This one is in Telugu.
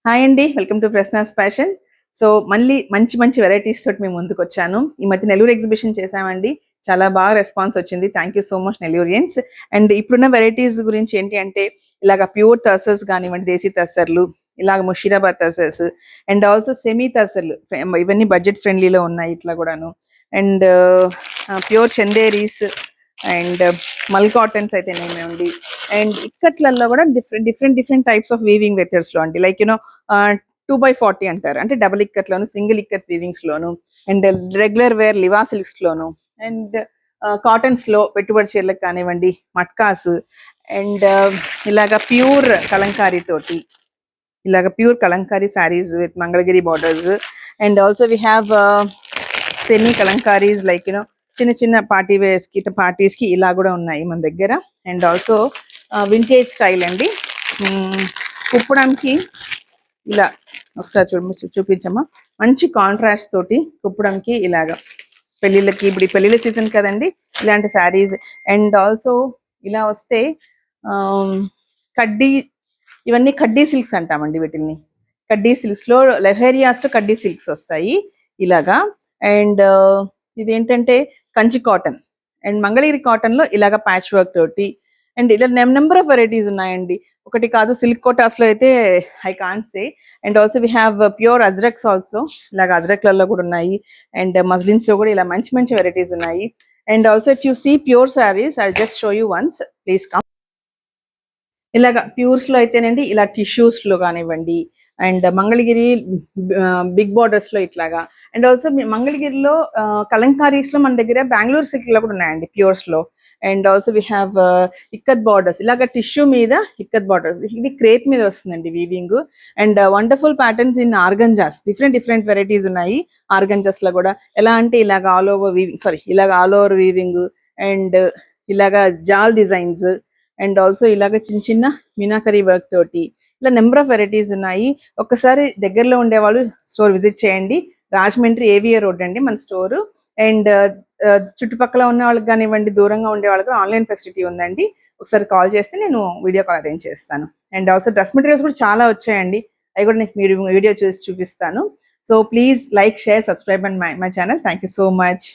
హాయ్ అండి. Welcome to Prashna's fashion. So, మళ్ళీ మంచి మంచి వెరైటీస్ తోటి మేము ముందుకొచ్చాను. ఈ మధ్య నెల్లూరు ఎగ్జిబిషన్ చేశామండి. చాలా బాగా రెస్పాన్స్ వచ్చింది. Thank you so much Nellorians. And ఇప్పుడున్న వెరైటీస్ గురించి ఏంటి అంటే, ఇలాగ ప్యూర్ టసర్స్ గానివ్వండి, దేశీ టసర్లు, ఇలాగ Musheerabad tussars and also semi టసర్లు ఇవన్నీ బడ్జెట్ ఫ్రెండ్లీలో ఉన్నాయి ఇట్లా కూడాను. And pure Chanderis and mul cottons అయితే నేమేమండి. అండ్ ఇక్కట్లలో కూడా different types of weaving methods లో అండి. లైక్ 2x40 అంటారు, అంటే డబుల్ ఇక్కట్లోను, సింగిల్ ఇక్కత్ వీవింగ్స్ లోను, and regular wear Liva silks లోను, అండ్ కాటన్స్ లో పెట్టుబడి చీరలకు కానివ్వండి, మట్కాస్ అండ్ ఇలాగ ప్యూర్ కలంకారీ తోటి, ఇలాగ pure Kalamkari saris with Mangalagiri borders. And also we have semi kalamkaris like చిన్న చిన్న పార్టీ వేర్స్ కి, పార్టీస్ కి ఇలా కూడా ఉన్నాయి మన దగ్గర. అండ్ ఆల్సో వింటేజ్ స్టైల్ అండి. కుప్పడానికి ఇలా ఒకసారి చూపించమ్మా. మంచి కాంట్రాస్ట్ తోటి కుప్పడానికి ఇలాగా పెళ్ళిళ్ళకి, ఇప్పుడు ఈ పెళ్ళిళ్ళ సీజన్ కదండి, ఇలాంటి శారీస్. అండ్ ఆల్సో ఇలా వస్తే కడ్డీ, ఇవన్నీ కడ్డీ సిల్క్స్ అంటామండి వీటిని. కడ్డీ సిల్క్స్ లో లెహేరియాస్ లో కడ్డీ సిల్క్స్ వస్తాయి ఇలాగా. అండ్ ఇదేంటంటే Kanchi cotton and Mangalagiri cotton లో ఇలాగ ప్యాచ్ వర్క్ తోటి. అండ్ ఇలా నెంబర్ ఆఫ్ వెరైటీస్ ఉన్నాయండి, ఒకటి కాదు. సిల్క్ కోటాస్ లో అయితే I can't say. And also we have pure Ajraks also, ఇలాగ అజ్రక్లలో కూడా ఉన్నాయి. అండ్ మస్లిన్స్ లో కూడా ఇలా మంచి మంచి వెరైటీస్ ఉన్నాయి. And also if you see pure saris, I just show you ones, please come. ఇలాగ ప్యూర్స్ లో అయితేనండి ఇలా టిష్యూస్ లో కానివ్వండి, అండ్ మంగళగిరి బిగ్ బార్డర్స్ లో ఇట్లాగా. అండ్ ఆల్సో మంగళగిరిలో కలంకారీస్ లో మన దగ్గర బెంగళూరు సిల్క్ లో కూడా ఉన్నాయండి ప్యూర్స్ లో. And also we have ikat borders, ఇలాగ టిష్యూ మీద ఇక్కత్ బార్డర్స్, ఇది క్రేప్ మీద వస్తుందండి weaving. And wonderful patterns in organzas, different varieties ఉన్నాయి ఆర్గంజాస్ లో కూడా. ఎలా అంటే ఇలాగ ఆల్ ఓవర్ వీవింగ్, ఇలాగ ఆల్ ఓవర్ వీవింగ్, అండ్ ఇలాగ జాల్ డిజైన్స్, అండ్ ఆల్సో ఇలాగ చిన్న చిన్న మీనాకరీ వర్క్ తోటి, ఇలా నెంబర్ ఆఫ్ వెరైటీస్ ఉన్నాయి. ఒక్కసారి దగ్గరలో ఉండేవాళ్ళు స్టోర్ విజిట్ చేయండి. రాజమండ్రి ఏవిఆర్ రోడ్ అండి మన స్టోరు. అండ్ చుట్టుపక్కల ఉన్న వాళ్ళకి కానివ్వండి, దూరంగా ఉండే వాళ్ళకి ఆన్లైన్ ఫెసిలిటీ ఉందండి. ఒకసారి కాల్ చేస్తే నేను వీడియో కాల్ అరేంజ్ చేస్తాను. అండ్ ఆల్సో డ్రెస్ మెటీరియల్స్ కూడా చాలా వచ్చాయండి, అవి కూడా నేను మీరు వీడియో చూసి చూపిస్తాను. So please like, share, subscribe and my channel. Thank you so much.